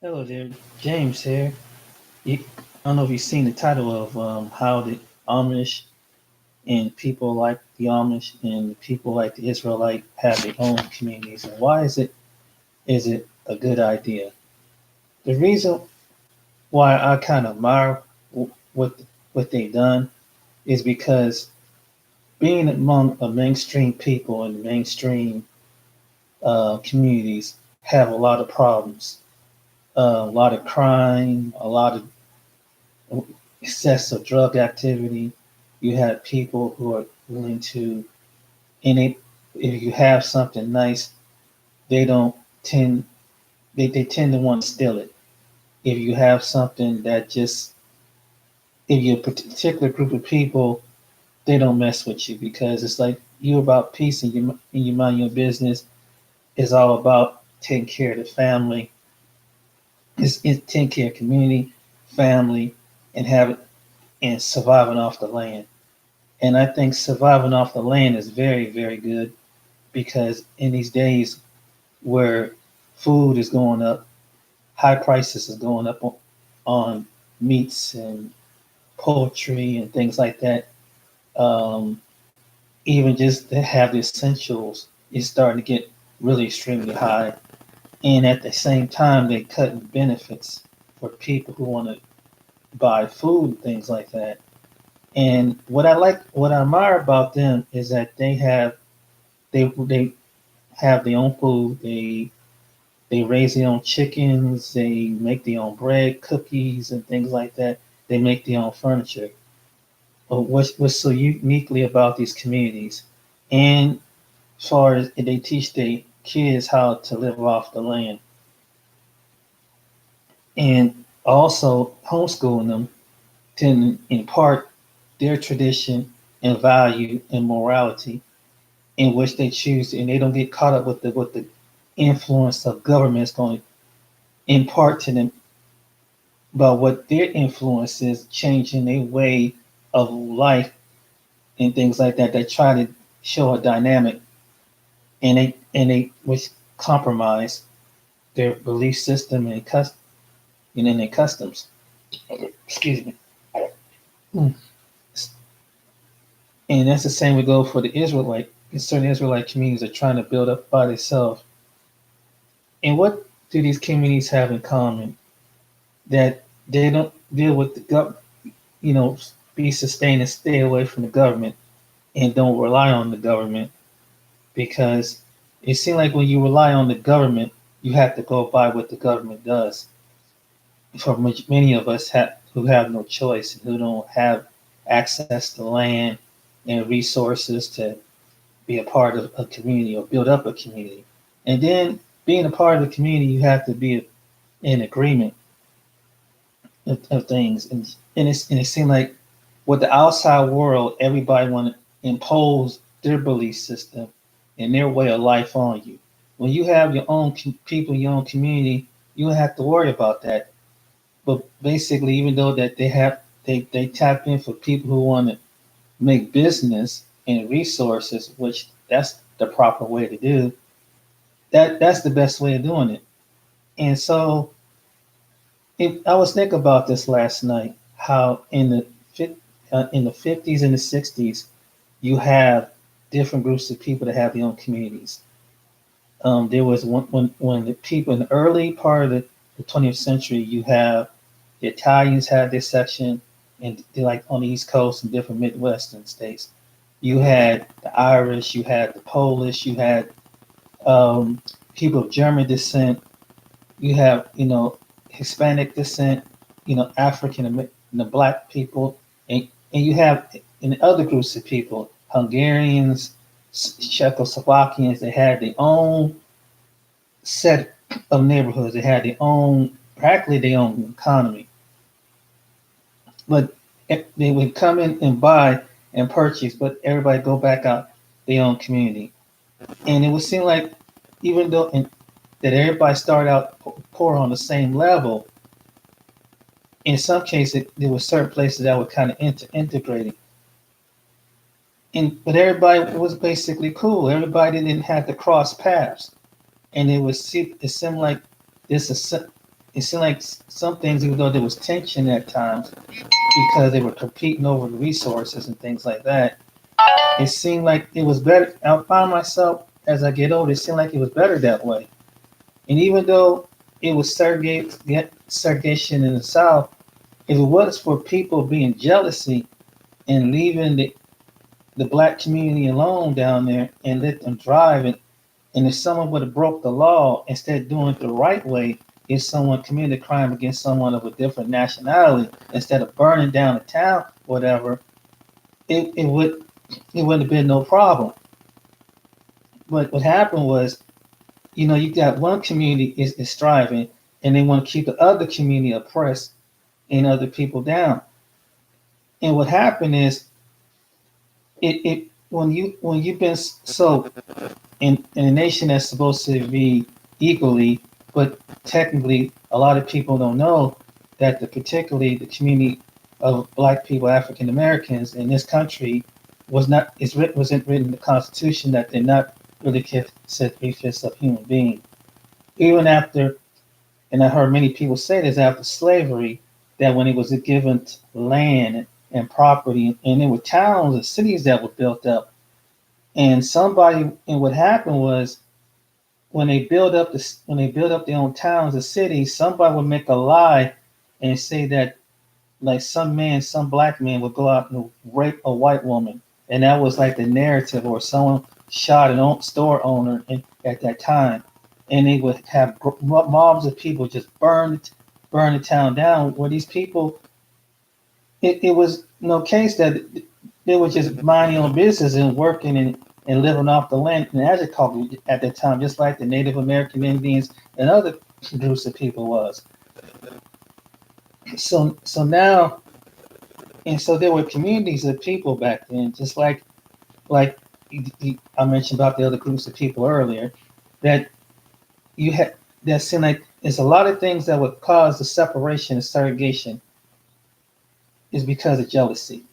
Hello there, James here. I don't know if you've seen the title of how the Amish and people like the Amish and people like the Israelite have their own communities, and why is it a good idea? The reason why I kind of admire what what they've done is because being among a mainstream people and mainstream communities have a lot of problems, a lot of crime, a lot of excessive drug activity. You have people who are willing to, and it, if you have something nice, they don't tend, they tend to want to steal it. If you have something that just, if you're a particular group of people, they don't mess with you because it's like you're about peace and you mind your business. It's all about taking care of the family. It's taking care of community, family, and have and surviving off the land. And I think surviving off the land is very, very good because in these days where food is going up, high prices is going up on meats and poultry and things like that. Um, Even just to have the essentials is starting to get really extremely high. And at the same time, they're cutting benefits for people who want to buy food and things like that. And what I admire about them is that they have their own food. They raise their own chickens. They make their own bread, cookies, and things like that. They make their own furniture. But what's so uniquely about these communities, and as far as they teach their kids how to live off the land, and also homeschooling them to impart their tradition and value and morality in which they choose, and they don't get caught up with the influence of governments going to impart to them about what their influence is changing their way of life and things like that. They try to show a dynamic and they which compromise their belief system and their customs. Excuse me. And that's the same we go for the Israelite. Certain Israelite communities are trying to build up by themselves. And what do these communities have in common? That they don't deal with the government, be sustained and stay away from the government and don't rely on the government because it seems like when you rely on the government, you have to go by what the government does. For many of us who have no choice and who don't have access to land and resources to be a part of a community or build up a community. And then being a part of the community, you have to be in agreement of things. And it seemed like with the outside world, everybody want to impose their belief system and their way of life on you. When you have your own people, your own community, you don't have to worry about that. But basically, even though that they tap in for people who want to make business and resources, which that's the proper way to do. That's the best way of doing it. And so I was thinking about this last night. How in the 50s and the 60s, you have different groups of people that have their own communities. There was when the people in the early part of the 20th century, you have the Italians had their section, and they're like on the East Coast and different Midwestern states. You had the Irish, you had the Polish, you had um, people of German descent, you have Hispanic descent, African and the Black people, and you have in other groups of people, Hungarians, Czechoslovakians. They had their own set of neighborhoods. They had their own, practically their own economy. But they would come in and buy and purchase, but everybody go back out their own community. And it would seem like even though that everybody started out poor on the same level, in some cases there were certain places that were kind of integrating. But everybody was basically cool. Everybody didn't have to cross paths, and it seemed like this is it seemed like some things, even though there was tension at times because they were competing over the resources and things like that, it seemed like it was better. I found myself as I get older, it seemed like it was better that way. And even though it was segregation in the South, if it was for people being jealousy and leaving the black community alone down there and let them drive it, and if someone would have broke the law instead of doing it the right way, if someone committed a crime against someone of a different nationality, instead of burning down a town, whatever, it wouldn't have been no problem. But what happened was, you got one community is striving, and they want to keep the other community oppressed and other people down. And what happened is, it when you've been so in a nation that's supposed to be equally, but technically a lot of people don't know that particularly the community of black people, African Americans in this country wasn't written in the Constitution that they're not really considered three-fifths of human being. Even after, and I heard many people say this after slavery, that when it was given land and property, and there were towns and cities that were built up, and what happened was when they build up their own towns and cities, somebody would make a lie and say that like some black man would go out and rape a white woman, and that was like the narrative, or someone shot an store owner at that time, and they would have mobs of people just burn the town down. Where these people, it was no case that they were just minding their own business and working and living off the land and agriculture at that time, just like the Native American Indians and other groups of people was. So now, and so there were communities of people back then, just like I mentioned about the other groups of people earlier, that you had that seemed like there's a lot of things that would cause the separation and segregation is because of jealousy.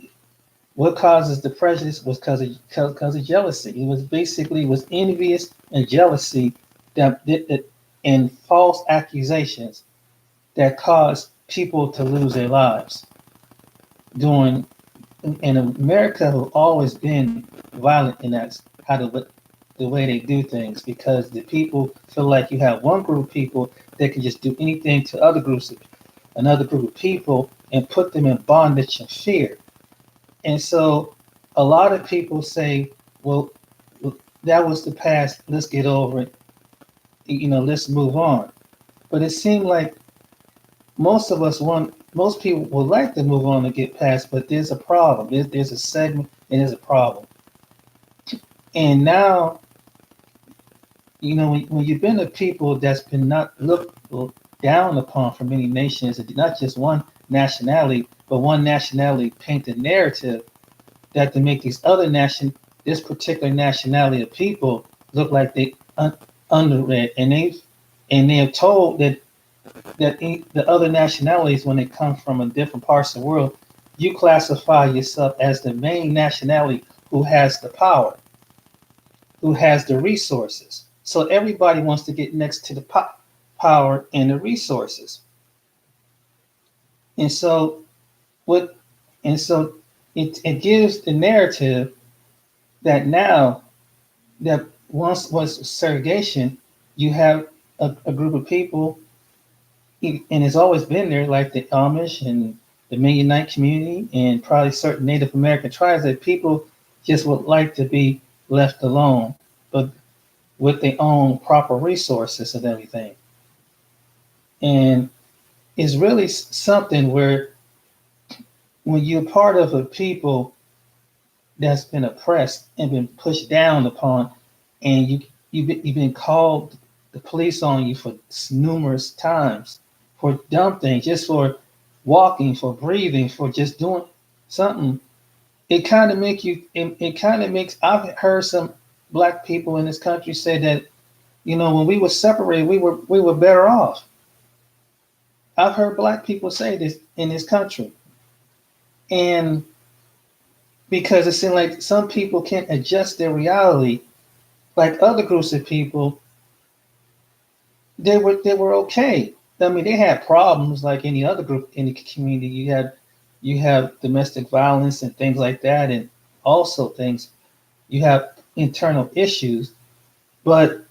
What causes the prejudice was because of jealousy. It was envious and jealousy that and false accusations that caused people to lose their lives. During in America have always been violent, and that's how the way they do things, because the people feel like you have one group of people that can just do anything to another group of people and put them in bondage and fear. And so a lot of people say, well, that was the past, let's get over it, let's move on. But it seemed like most people would like to move on and get past, but there's a problem. There's a segment and there's a problem. And now, when you've been a people that's been not looked down upon from many nations, and not just one nationality, but one nationality painted narrative that to make this particular nationality of people look like they underread, and they are told that the other nationalities, when they come from different parts of the world, you classify yourself as the main nationality who has the power, who has the resources. So everybody wants to get next to the power and the resources. And so it gives the narrative that now that once was segregation, you have a group of people, and it's always been there, like the Amish and the Mennonite community and probably certain Native American tribes, that people just would like to be left alone, but with their own proper resources and everything. And it's really something where when you're part of a people that's been oppressed and been pushed down upon, and you've been called the police on you for numerous times for dumb things, just for walking, for breathing, for just doing something, it kind of makes. I've heard some black people in this country say that, when we were separated, we were better off. I've heard black people say this in this country, and because it seems like some people can't adjust their reality, like other groups of people, they were okay. I mean, they had problems like any other group in the community. You have domestic violence and things like that, and also things you have internal issues, but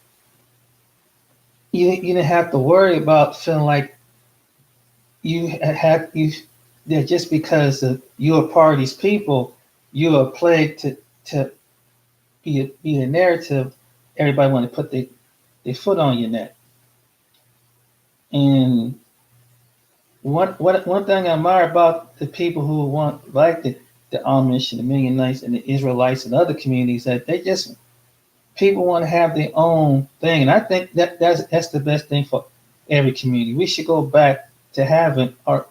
you didn't have to worry about feeling like you that just because you're a part of these people, you're a plague to be a narrative. Everybody want to put their foot on your neck. And one thing I admire about the people who want like the Amish and the Mennonites and the Israelites and other communities that they just people want to have their own thing, and I think that's the best thing for every community. We should go back to having our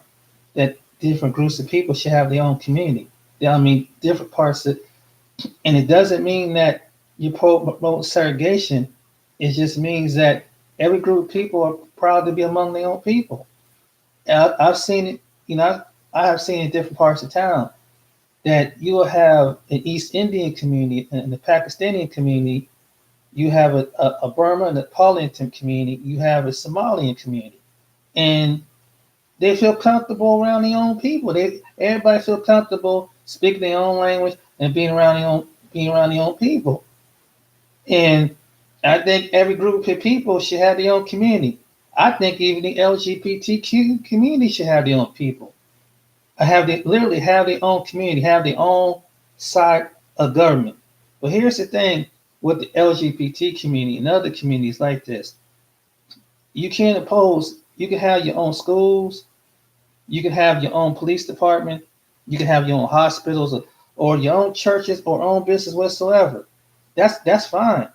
that different groups of people should have their own community. I mean, different parts of, and it doesn't mean that you promote segregation. It just means that every group of people are proud to be among their own people. And I've seen it, I have seen in different parts of town that you will have an East Indian community and the Pakistani community. You have a Burma and a Nepalian community. You have a Somalian community, and they feel comfortable around their own people. Everybody feel comfortable speaking their own language and being around their own people. And I think every group of people should have their own community. I think even the LGBTQ community should have their own people. Literally have their own community, have their own side of government. But here's the thing with the LGBT community and other communities like this. You can't oppose, you can have your own schools, you can have your own police department, you can have your own hospitals or your own churches or own business whatsoever. That's fine.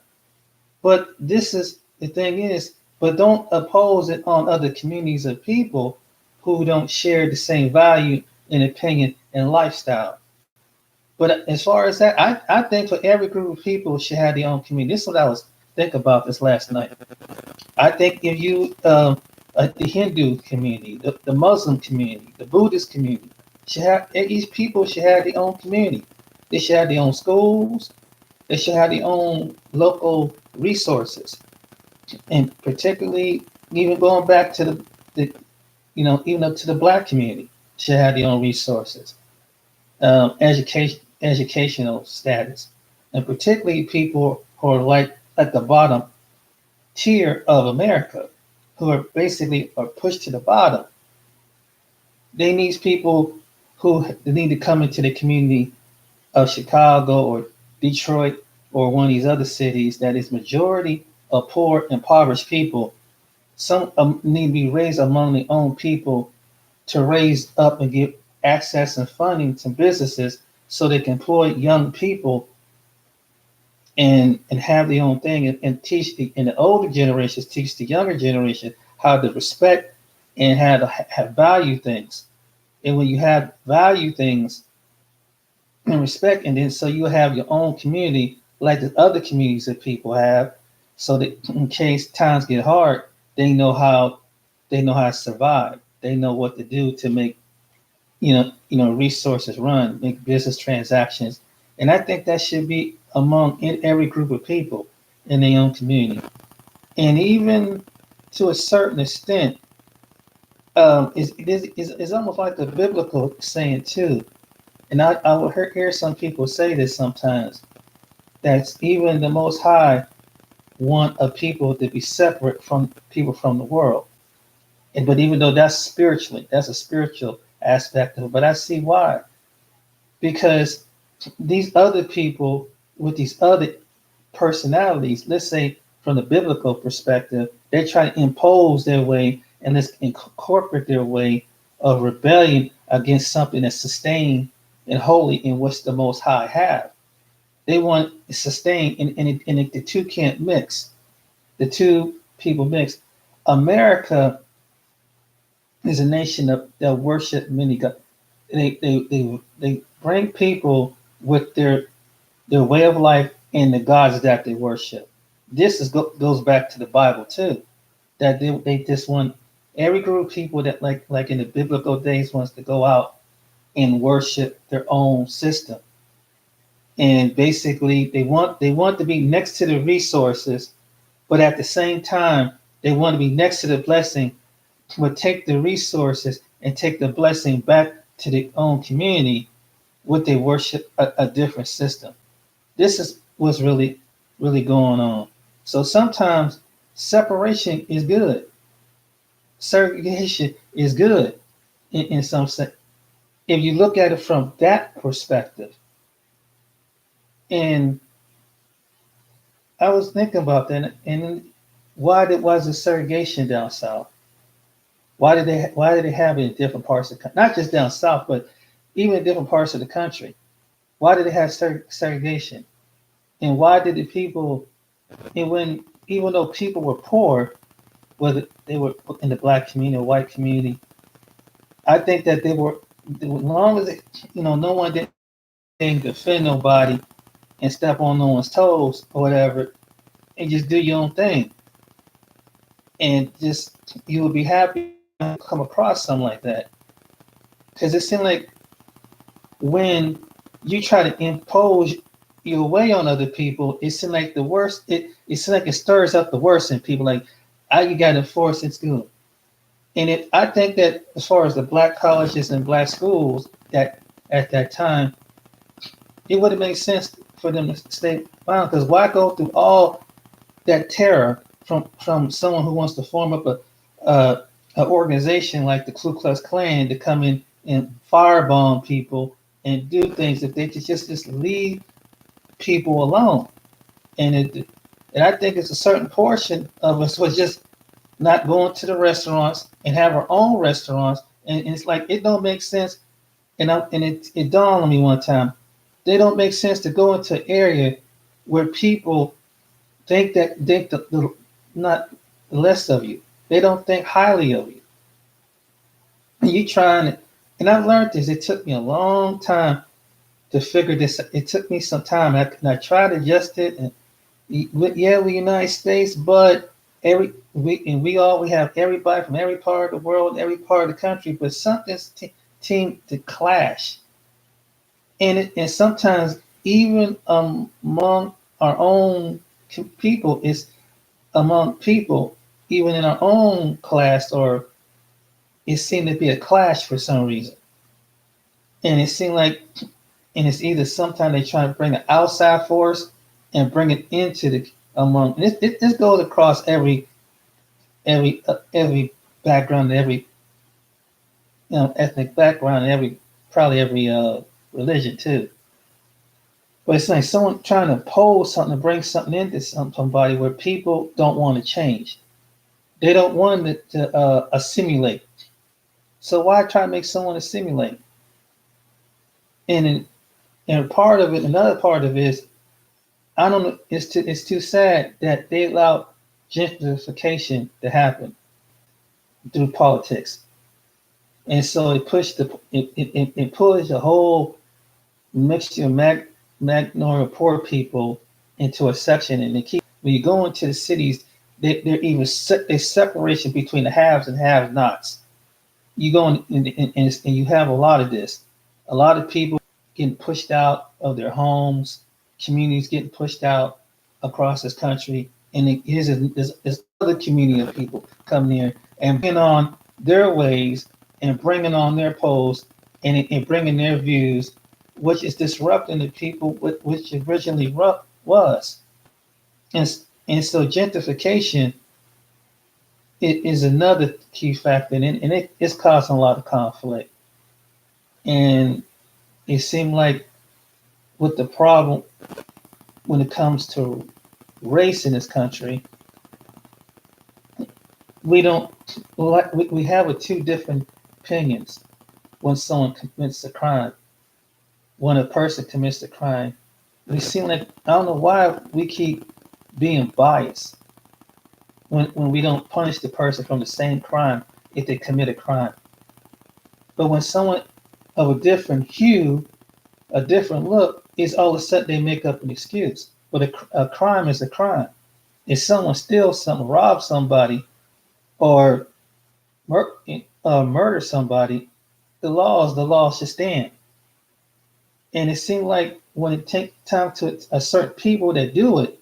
But this is the thing is, but don't oppose it on other communities of people who don't share the same value and opinion and lifestyle. But as far as that, I think for every group of people should have their own community. This is what I was thinking about this last night. I think if you, the Hindu community, the Muslim community, the Buddhist community, each people should have their own community. They should have their own schools. They should have their own local resources, and particularly even going back to the even up to the Black community should have their own resources, educational status, and particularly people who are like at the bottom tier of America, who are basically are pushed to the bottom. They need people who need to come into the community of Chicago or Detroit or one of these other cities that is majority of poor, impoverished people. Some need to be raised among their own people to raise up and give access and funding to businesses so they can employ young people and have their own thing and teach the older generations, teach the younger generation how to respect and how to have value things. And when you have value things and respect, and then so you have your own community like the other communities that people have, so that in case times get hard, they know how to survive. They know what to do to make resources run, make business transactions. And I think that should be among every group of people in their own community. And even to a certain extent, it's almost like the biblical saying too. And I will hear some people say this sometimes, that even the Most High want a people to be separate from people from the world. But even though that's a spiritual aspect of it, but I see why. Because these other people with these other personalities, let's say from the biblical perspective, they try to impose their way and let's incorporate their way of rebellion against something that's sustained and holy in which the Most High have. They want to sustain, and the two can't mix. The two people mix. America is a nation that worship many gods. They bring people with their way of life and the gods that they worship. This goes back to the Bible too. That they just want every group of people that like in the biblical days wants to go out and worship their own system. And basically they want to be next to the resources, but at the same time they want to be next to the blessing, would take the resources and take the blessing back to their own community, would they worship a different system? This is what's really going on. So sometimes separation is good. Segregation is good in some sense. If you look at it from that perspective. And I was thinking about that, and was the segregation down south? Why did they have it in different parts of the country? Not just down south, but even in different parts of the country. Why did they have segregation? And why did the people, and when even though people were poor, whether they were in the black community or white community, I think that as long as no one didn't defend nobody and step on no one's toes or whatever, and just do your own thing, and just you would be happy to come across something like that, because it seemed like when you try to impose your way on other people, it seems like the worst. It seems like it stirs up the worst in people. Like, you got to force it school. And I think that as far as the black colleges and black schools, that at that time, it would have made sense for them to stay bound. Because why go through all that terror from someone who wants to form up an organization like the Ku Klux Klan to come in and firebomb people and do things if they could just leave people alone? And I think it's a certain portion of us was just not going to the restaurants and have our own restaurants. And it's like, it don't make sense. And it dawned on me one time, they don't make sense to go into an area where people think the not less of you. They don't think highly of you. And you trying to, and I've learned this. It took me a long time to figure this. It took me some time, and I tried to adjust it. And we're United States, but we have everybody from every part of the world, every part of the country, but something's seemed to clash. And sometimes even among our own people, is among people even in our own class, or it seemed to be a clash for some reason. And it seemed like, and it's either sometimes they try to bring an outside force and bring it into the among. This goes across every background, every ethnic background, and probably every religion too. But it's like someone trying to impose something, to bring something into somebody where people don't want to change. They don't want to assimilate. So why try to make someone assimilate? And part of it, another part of it is, I don't know. It's too sad that they allow gentrification to happen through politics, and so it pushed it pushed a whole mixture of minority poor people into a section, and they keep when you go into the cities, they're even there's separation between the haves and have-nots. You go and you have a lot of this, a lot of people getting pushed out of their homes, communities getting pushed out across this country, and here's this other community of people coming here and bringing on their ways and bringing on their posts and bringing their views, which is disrupting the people which originally was. And so gentrification is another key factor, and it's causing a lot of conflict. And it seemed like with the problem when it comes to race in this country, we have two different opinions when someone commits a crime. When a person commits a crime, we seem like, I don't know why we keep being biased when we don't punish the person from the same crime if they commit a crime. But when someone of a different hue, a different look, is all of a sudden they make up an excuse. But a crime is a crime. If someone steals something, robs somebody, or murder somebody, the law should stand. And it seems like when it takes time to a certain people that do it,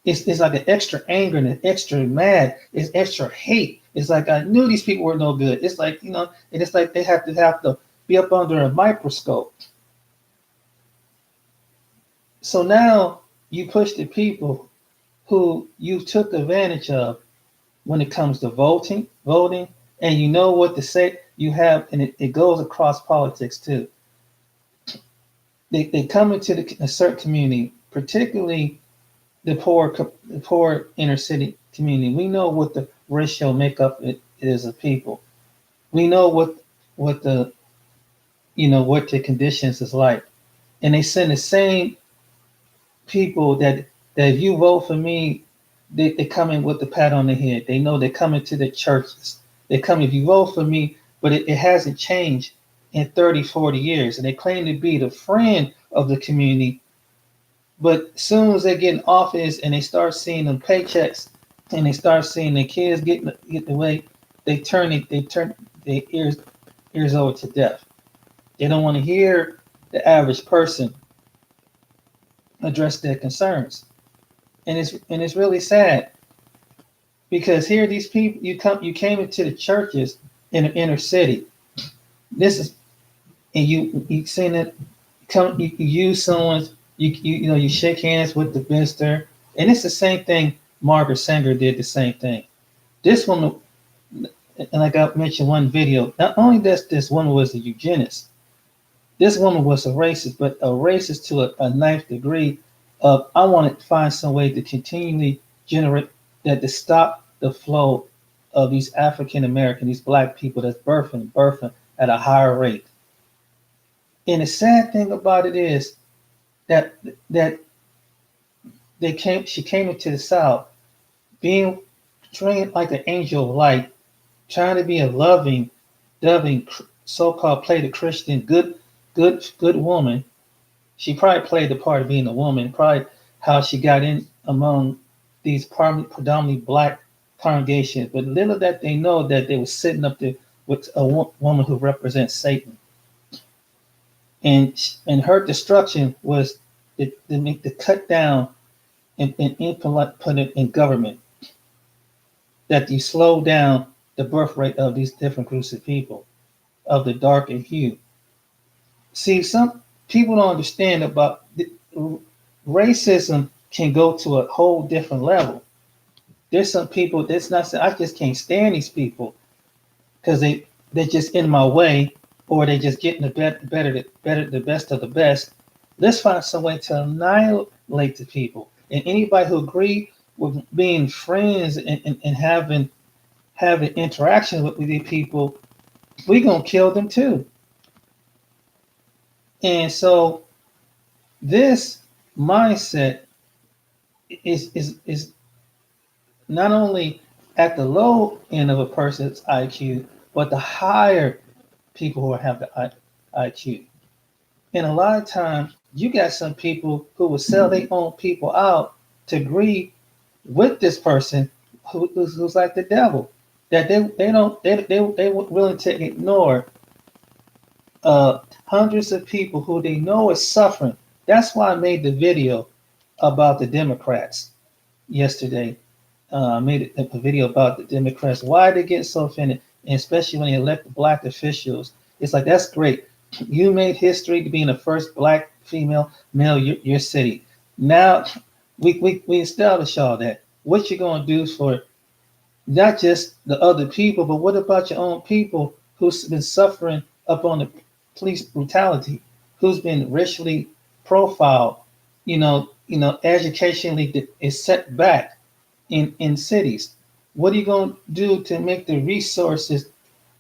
it's like an extra anger and an extra mad, it's extra hate It's like I knew these people were no good. It's like, and it's like they have to be up under a microscope. So now you push the people who you took advantage of when it comes to voting, and you know what to say. You have, and it goes across politics too. They come into a certain community, particularly the poor inner city community. We know what the racial makeup it is of people. We know what the what the conditions is like, and they send the same people that if you vote for me, they come in with the pat on the head. They know they're coming to the churches. They come if you vote for me, but it hasn't changed in 30, 40 years. And they claim to be the friend of the community. But as soon as they get in office and they start seeing them paychecks and they start seeing their kids getting away, they turn their ears over to death. They don't want to hear the average person address their concerns. And it's really sad because here these people you came into the churches in the inner city. This is and you seen it come you use someone's you shake hands with the minister, and it's the same thing. Margaret Sanger did the same thing. This woman, and like I mentioned one video, not only this woman was a eugenist, this woman was a racist, but a racist to a ninth degree of I want to find some way to continually generate that to stop the flow of these African American, these black people that's birthing at a higher rate. And the sad thing about it is that that she came into the South being trained like an angel of light, trying to be a loving, so-called play the Christian, good woman. She probably played the part of being a woman, probably how she got in among these predominantly black congregations. But little that they know that they were sitting up there with a woman who represents Satan. And her destruction was to cut down and put it in government, that you slow down the birth rate of these different groups of people of the dark and hue. See, some people don't understand about racism can go to a whole different level. There's some people that's not saying I just can't stand these people because they're just in my way, or they just getting the best of the best. Let's find some way to annihilate the people. And anybody who agree with being friends and having interaction with these people, we're gonna kill them too. And so this mindset is not only at the low end of a person's IQ, but the higher people who have the IQ. And a lot of times, you got some people who will sell their own people out to agree with this person who's like the devil. That they were willing to ignore hundreds of people who they know is suffering. That's why I made the video about the Democrats yesterday. I made a video about the Democrats, why they get so offended, and especially when they elect black officials. It's like, that's great. You made history to being the first black female male your city. Now we establish all that. What you gonna do for not just the other people, but what about your own people who's been suffering up on the police brutality, who's been racially profiled, educationally is set back in cities? What are you going to do to make the resources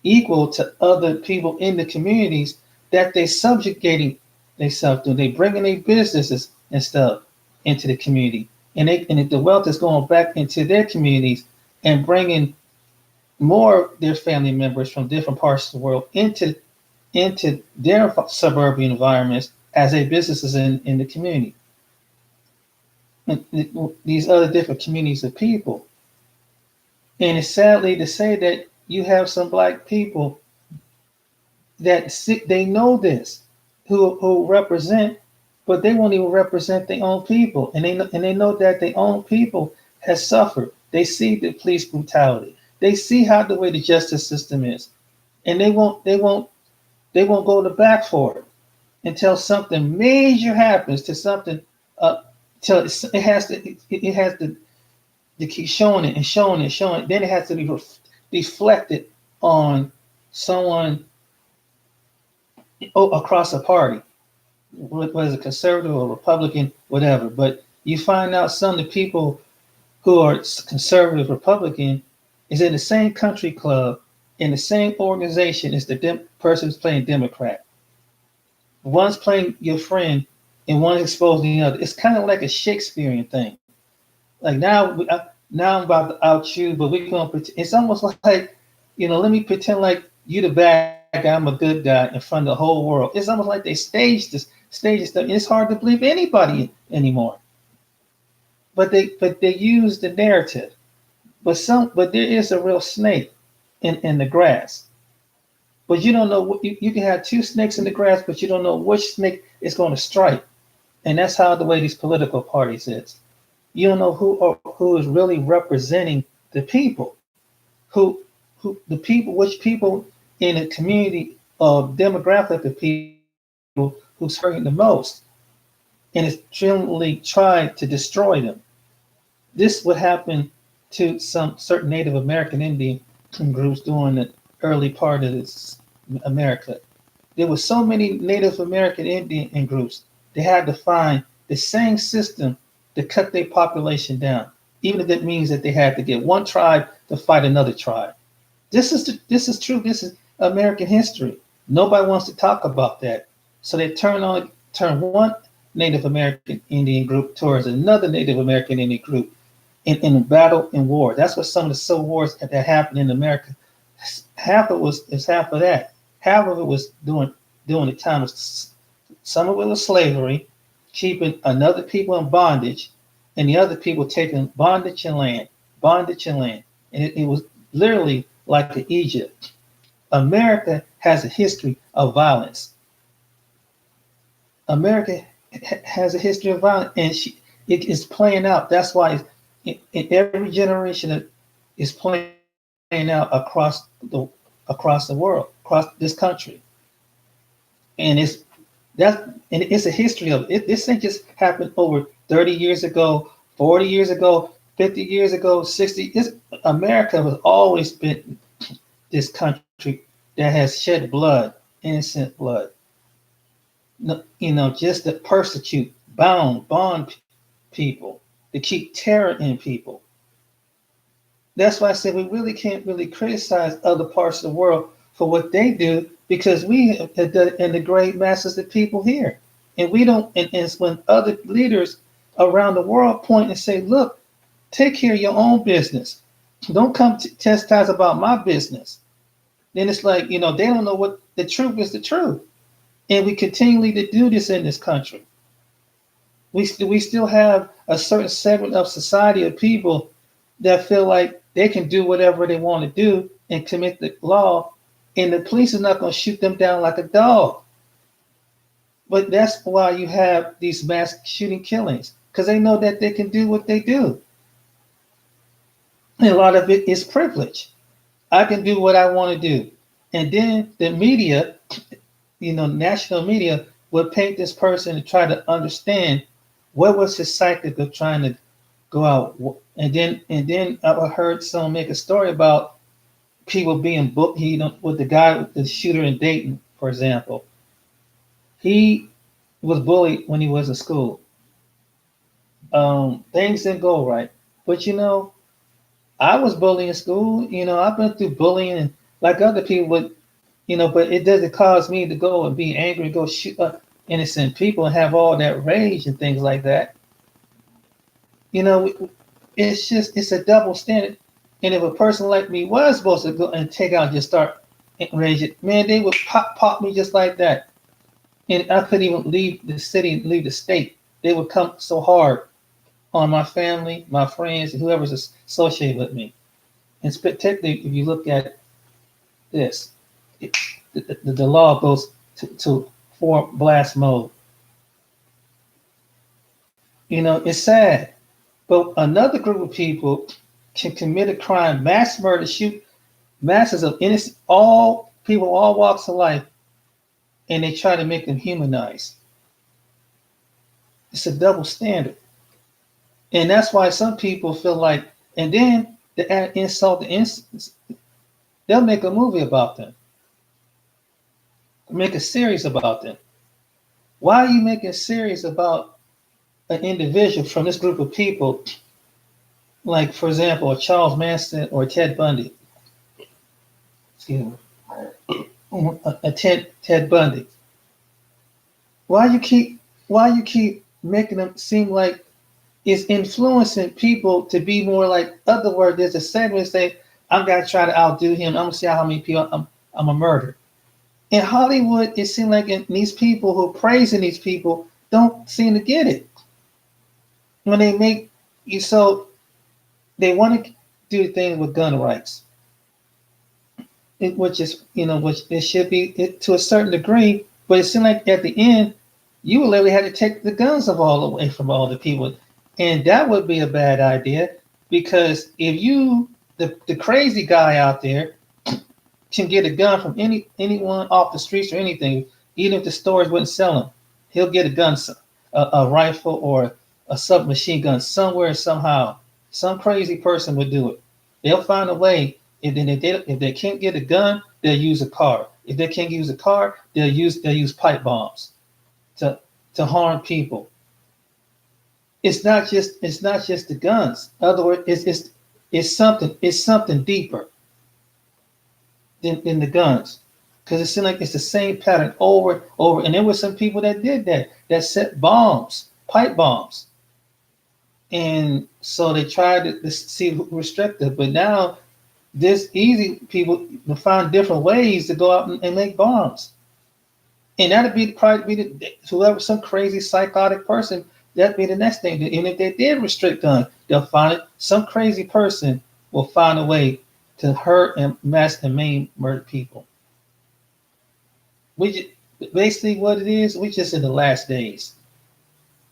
equal to other people in the communities that they subjugating themselves to? They bringing their businesses and stuff into the community, and the wealth is going back into their communities and bringing more of their family members from different parts of the world into their suburban environments as a businesses in the community. And these other different communities of people. And it's sadly to say that you have some black people that they know this, who represent, but they won't even represent their own people, and they know that their own people has suffered. They see the police brutality. They see how the way the justice system is, and they won't go to back for it until something major happens to something. Till it has to it has to keep showing it and showing it, showing it. Then it has to be deflected on someone across a party, whether it's a conservative or Republican, whatever. But you find out some of the people who are conservative Republican is in the same country club, in the same organization as the person who's playing Democrat. One's playing your friend and one's exposing the other. It's kind of like a Shakespearean thing. Like now I'm about to out you, but we're going to pretend. It's almost like, let me pretend like you the bad guy, I'm a good guy in front of the whole world. It's almost like they stage stuff. And it's hard to believe anybody anymore. But they use the narrative. But there is a real snake in the grass. But you don't know what you can have two snakes in the grass, but you don't know which snake is going to strike. And that's how the way these political parties is. You don't know who is really representing the people, which people in a community of demographic of people who's hurting the most, and it's generally trying to destroy them. This would happen to some certain Native American Indian groups during the early part of this America. There were so many Native American Indian groups, they had to find the same system to cut their population down, even if it means that they had to get one tribe to fight another tribe. This is true. This is American history. Nobody wants to talk about that. So they turn one Native American Indian group towards another Native American Indian group in battle and war. That's what some of the civil wars that happened in America. Half of it is half of that. Half of it was during the time of some of it was slavery, keeping another people in bondage, and the other people taking bondage and land. And it was literally like Egypt. America has a history of violence. America has a history of violence, and it is playing out. That's why in every generation is playing out across the world, across this country, and it's a history of it. This thing just happened over 30 years ago, 40 years ago, 50 years ago, 60. America has always been this country that has shed blood, innocent blood. Just to persecute, bond people, to keep terror in people. That's why I said we really can't really criticize other parts of the world for what they do, because we and the great masses of people here. And we don't, and it's when other leaders around the world point and say, look, take care of your own business. Don't come chastise about my business. Then it's like, they don't know what the truth is, the truth. And we continually to do this in this country. We still have a certain segment of society of people that feel like they can do whatever they want to do and commit the law, and the police is not going to shoot them down like a dog. But that's why you have these mass shooting killings, because they know that they can do what they do. And a lot of it is privilege. I can do what I want to do. And then the media, national media, would paint this person and try to understand what was his psyche of trying to go out. And then I heard someone make a story about people being booked. With the guy, the shooter in Dayton, for example, he was bullied when he was in school. Things didn't go right, but I was bullied in school. I've been through bullying, and like other people would, but it doesn't cause me to go and be angry and go shoot up innocent people and have all that rage and things like that. It's a double standard. And if a person like me was supposed to go and take out and just start raging, man, they would pop me just like that. And I couldn't even leave the city, leave the state. They would come so hard on my family, my friends, and whoever's associated with me. And particularly if you look at this, the law goes to for blast mode. It's sad. But another group of people can commit a crime, mass murder, shoot masses of innocent, all people, all walks of life, and they try to make them humanized. It's a double standard. And that's why some people feel like, and then to add insult to instance, they'll make a movie about them, make a series about them. Why are you making a series about an individual from this group of people, like, for example, a Charles Manson or Ted Bundy? Excuse me. A Ted Bundy. Why you keep making them seem like it's influencing people to be more like other words? There's a segment say, I'm gonna try to outdo him. I'm gonna see how many people I'm a murder. In Hollywood, it seems like these people who are praising these people don't seem to get it. When they make you so they want to do things with gun rights, which is which it should be to a certain degree, but it seemed like at the end you literally had to take the guns away from all the people, and that would be a bad idea because if you the crazy guy out there can get a gun from anyone off the streets or anything, even if the stores wouldn't sell them, he'll get a gun, a rifle or a submachine gun somewhere somehow. Some crazy person would do it. They'll find a way. If they can't get a gun, they'll use a car. If they can't use a car, they'll use pipe bombs to harm people. It's not just the guns. In other words, it's something deeper than the guns, because it seemed like it's the same pattern over and over. And there were some people that did that set bombs, pipe bombs, and so they tried to see who restricted. But now there's easy people to find different ways to go out and make bombs, and that'd probably be whoever, some crazy psychotic person. That'd be the next thing. And if they did restrict guns, they'll find it. Some crazy person will find a way to hurt and mass and maim murder people. Basically what it is, we just in the last days.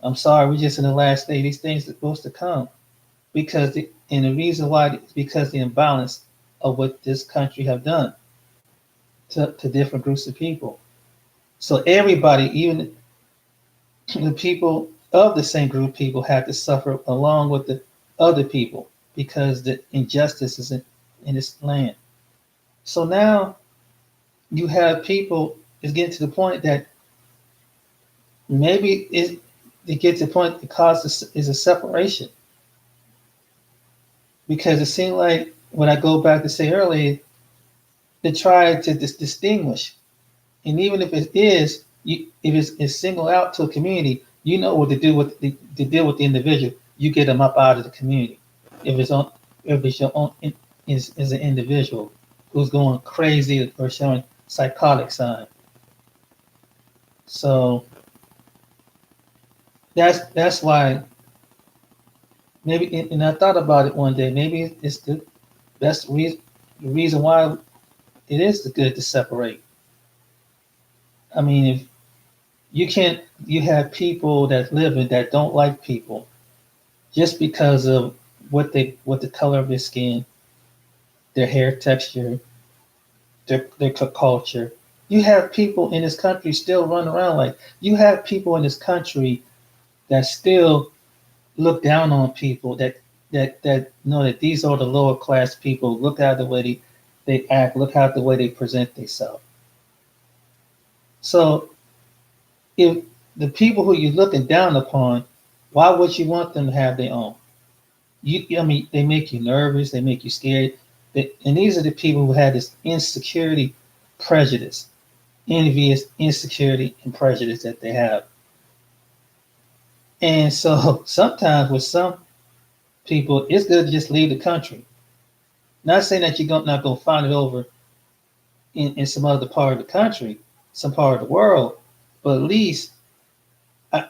I'm sorry, we're just in the last day. These things are supposed to come and the reason why is because the imbalance of what this country have done to different groups of people. So everybody, even the people of the same group of people, have to suffer along with the other people because the injustice is in this land. So now you have people, it's getting to the point that maybe it gets to the point that causes is a separation. Because it seemed like, when I go back to say earlier, they try to distinguish. And even if it is, if it's singled out to a community, you know what to do to deal with the individual. You get them up out of the community. If it's your own is an individual who's going crazy or showing psychotic sign. So that's why maybe, and I thought about it one day, maybe it's the best reason why it is good to separate. I mean, if you have people that live in that don't like people just because of what the color of their skin, their hair texture, their culture. You have people in this country still run around like, you have people in this country that still look down on people that know that these are the lower class people. Look at the way they act, look at the way they present themselves. So if the people who you're looking down upon, why would you want them to have their own? I mean, they make you nervous, they make you scared. And these are the people who have this insecurity, prejudice, envious insecurity and prejudice that they have. And so sometimes with some people, it's good to just leave the country. Not saying that you're not going to find it over in some other part of the country, some part of the world, but at least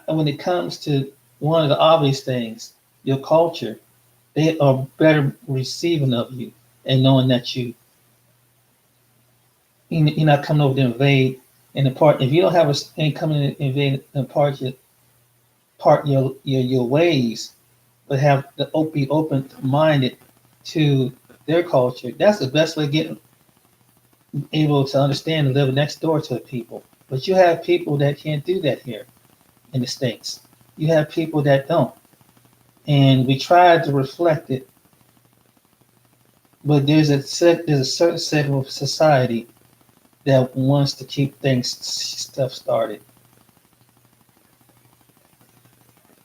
when it comes to one of the obvious things, your culture, they are better receiving of you and knowing that you're not coming over to invade and impart. If you don't have ain't coming in invade and impart your ways, but have be open minded to their culture. That's the best way of getting able to understand and live next door to the people. But you have people that can't do that here in the States. You have people that don't. And we try to reflect it, but there's a certain segment of society that wants to keep things stuff started.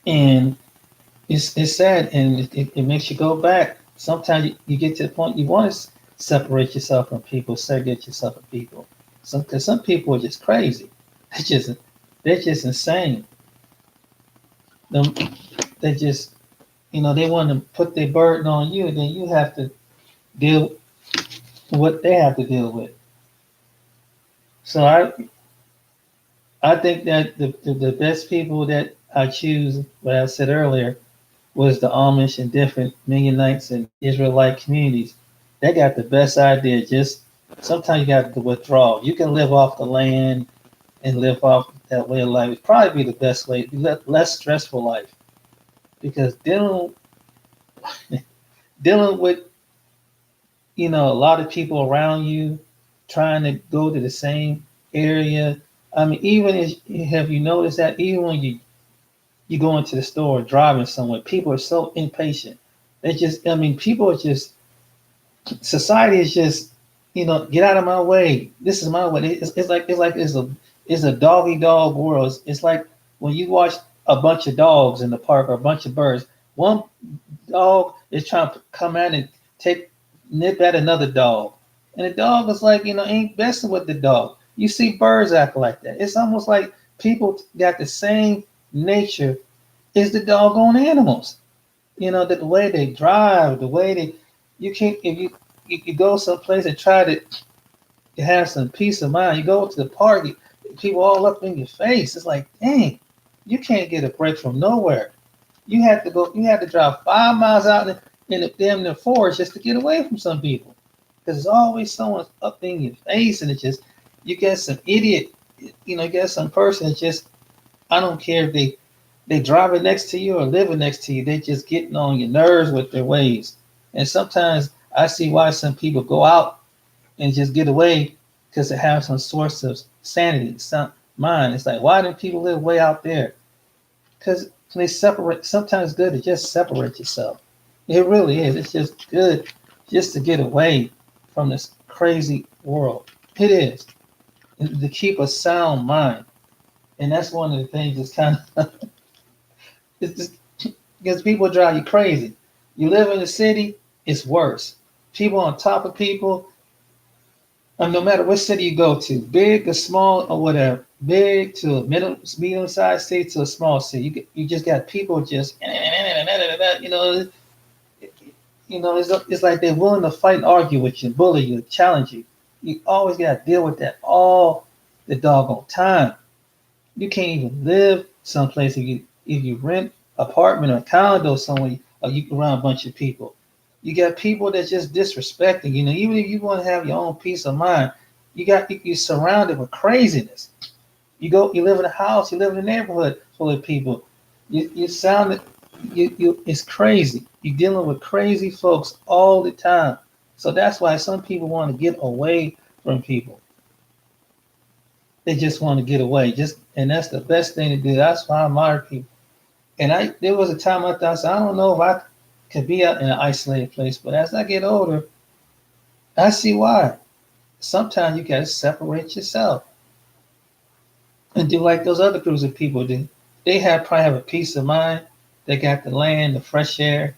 And it's sad, and it makes you go back. Sometimes you get to the point you want to separate yourself from people, segregate yourself from people. Because some people are just crazy. They're just insane. Them, they just they want to put their burden on you, and then you have to deal with what they have to deal with. So I think that the best people that I choose, what I said earlier, was the Amish and different Mennonites and Israelite communities. They got the best idea. Just sometimes you got to withdraw. You can live off the land and live off that way of life. It'd probably be the best way, less stressful life. Because dealing with a lot of people around you trying to go to the same area. I mean, even if have you noticed that even when you go into the store or driving somewhere, people are so impatient. People are just society is just get out of my way. This is my way. It's a doggy dog world. It's like when you watch a bunch of dogs in the park or a bunch of birds. One dog is trying to come out and nip at another dog, and the dog is like ain't messing with the dog. You see birds act like that. It's almost like people got the same nature as the doggone animals. The way they drive, the way you can't if you go someplace and try to have some peace of mind. You go to the park, people all up in your face. It's like, dang, you can't get a break from nowhere. You have to go. You have to drive 5 miles out in the damn near forest just to get away from some people, because there's always someone up in your face, and it's just you get some idiot. You get some person that just I don't care if they driving next to you or living next to you. They just getting on your nerves with their ways. And sometimes I see why some people go out and just get away because they have some source of sanity, some mind. It's like, why do people live way out there? Because they separate. Sometimes it's good to just separate yourself. It really is. It's just good just to get away from this crazy world. It is. And to keep a sound mind. And that's one of the things that's kind of it's just because people drive you crazy. You live in the city, it's worse. People on top of people, no matter what city you go to, big or small or whatever, big to a medium-sized city to a small city, you just got people just it's like they're willing to fight and argue with you, bully you, challenge you. You always got to deal with that all the doggone time. You can't even live someplace if you rent apartment or condo somewhere or you around a bunch of people. You got people that just disrespecting. Even if you want to have your own peace of mind, you're surrounded with craziness. You live in a house, you live in a neighborhood full of people. You sound it's crazy. You're dealing with crazy folks all the time. So that's why some people want to get away from people. They just want to get away. And that's the best thing to do. That's why I admire people. And there was a time I thought, I don't know if I could be out in an isolated place, but as I get older, I see why. Sometimes you gotta separate yourself and do like those other groups of people do. They probably have a peace of mind. They got the land, the fresh air.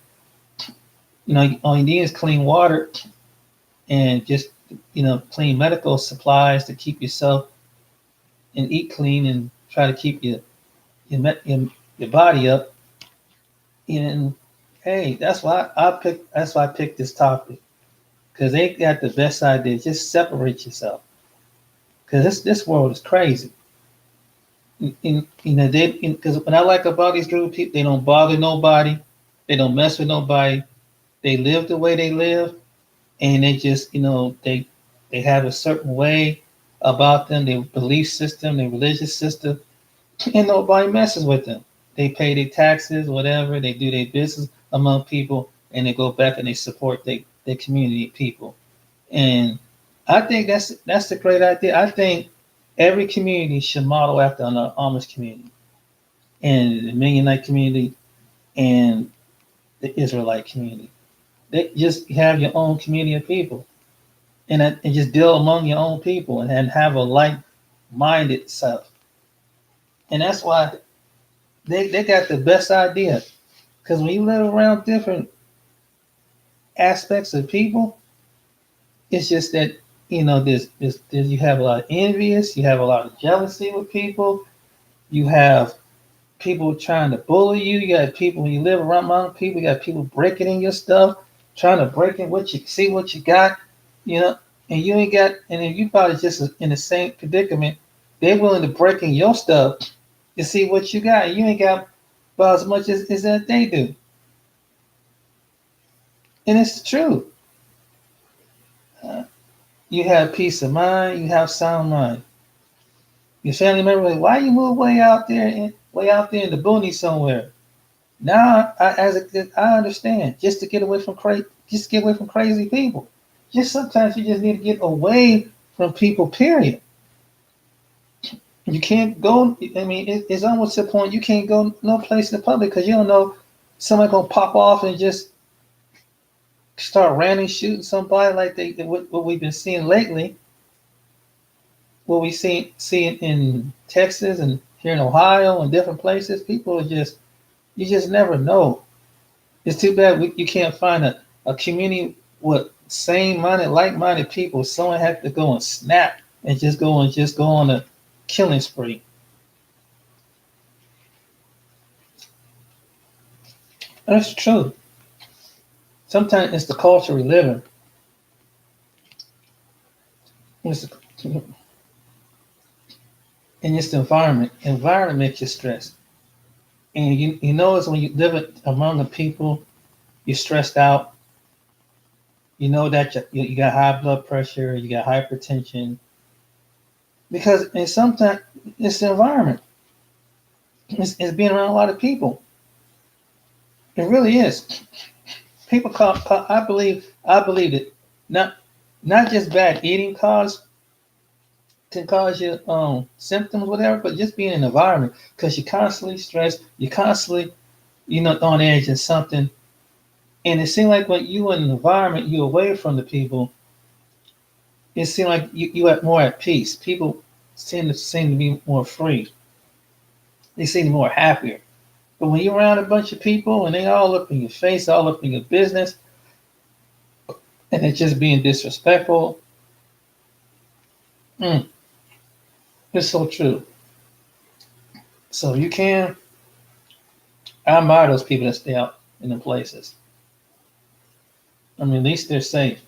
All you need is clean water and just clean medical supplies to keep yourself and eat clean and try to keep your body up. And hey, that's why I picked this topic, because they got the best idea. Just separate yourself, because this world is crazy. Because what I like about these group of people, they don't bother nobody, they don't mess with nobody, they live the way they live, and they just they have a certain way about them, their belief system, their religious system, and nobody messes with them. They pay their taxes, whatever, they do their business among people, and they go back and they support their community people. And I think that's a great idea. I think every community should model after an Amish community and the Mennonite community and the Israelite community. They just have your own community of people and just deal among your own people and have a like-minded self. And that's why they got the best idea. Because when you live around different aspects of people, it's just that there's you have a lot of envious, you have a lot of jealousy with people, you have people trying to bully you, you got people when you live around among people, you got people breaking in your stuff, trying to break in what you got, you know, and you ain't got, and if you probably just in the same predicament, they're willing to break in your stuff to see what you got, and you ain't got about as much as that they do. And it's true. You have peace of mind, you have sound mind. Your family member, like, why you move way out there in the boonies somewhere? Now, I understand. Just to get away from crazy people. Just sometimes you just need to get away from people. Period. You can't go. I mean, it's almost to the point you can't go no place in the public because you don't know somebody gonna pop off and just start randomly shooting somebody like what we've been seeing lately. What we seeing in Texas and here in Ohio and different places, people are just, you just never know. It's too bad you can't find a community with same-minded, like-minded people. Someone had to go and snap and just go on a killing spree. That's true. Sometimes it's the culture we live in. And it's the environment. Environment makes you stressed. And you know it's when you live among the people, you're stressed out. You know that you got high blood pressure, you got hypertension. Because and sometimes it's the environment. It's being around a lot of people. It really is. People I believe that not just bad eating can cause you symptoms, whatever, but just being in an environment because you're constantly stressed, you're constantly, on edge and something. And it seems like when you in an environment, you're away from the people, it seems like you are more at peace. People seem to be more free. They seem more happier. But when you're around a bunch of people and they all up in your face, all up in your business, and they're just being disrespectful, it's so true. So you can, I admire those people that stay out in the places. I mean, at least they're safe.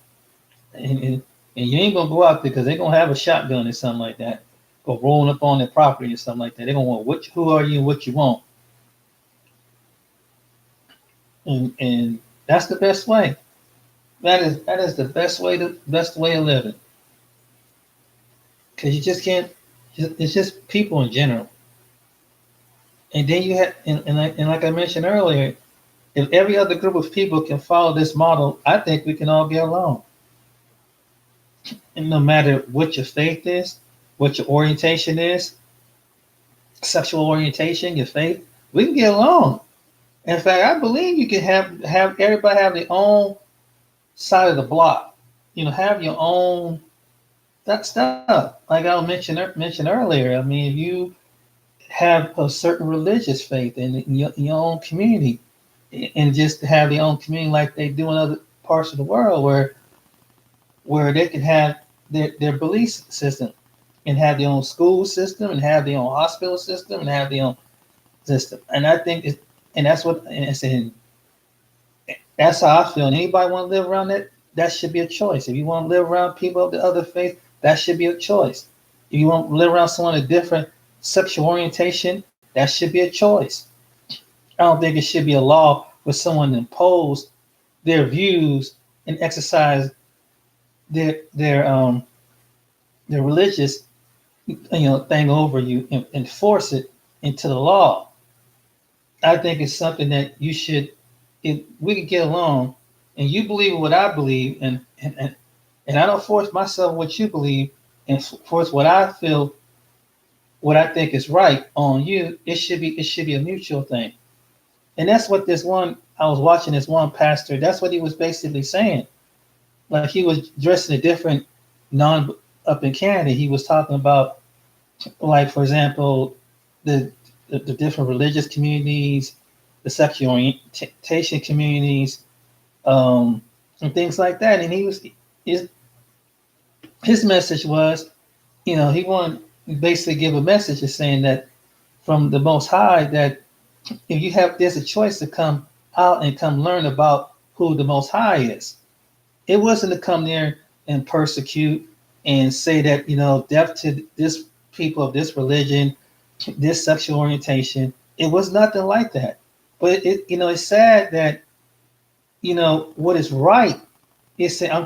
And you ain't gonna go out there because they're gonna have a shotgun or something like that, or rolling up on their property or something like that. They're gonna want who are you and what you want. And that's the best way. That is the best way of living. Because you just can't. It's just people in general. And then you have, and like I mentioned earlier, if every other group of people can follow this model, I think we can all get along. And no matter what your faith is, what your orientation is, sexual orientation, your faith, we can get along. In fact, I believe you can have everybody have their own side of the block. Have your own that stuff. Like I mentioned earlier. I mean, if you have a certain religious faith in your own community, and just to have their own community like they do in other parts of the world, where they can have their belief system and have their own school system and have their own hospital system and have their own system. And I think that's how I feel. And anybody want to live around that should be a choice. If you want to live around people of the other faith, that should be a choice. If you want to live around someone of different sexual orientation, that should be a choice. I don't think it should be a law where someone impose their views and exercise their religious thing over you and force it into the law. I think it's something that you should, if we could get along, and you believe in what I believe, and I don't force myself what you believe, and force what I feel, what I think is right on you. It should be a mutual thing, and that's what this one I was watching. This one pastor. That's what he was basically saying. Like he was dressing a different non up in Canada. He was talking about, like, for example, the the different religious communities, the sexual orientation communities, and things like that. And his his message was, he wanted to basically give a message of saying that from the Most High, that if there's a choice to come out and come learn about who the Most High is. It wasn't to come there and persecute and say that, death to this people of this religion, this sexual orientation. It was nothing like that. But it's sad that, what is right is saying, I'm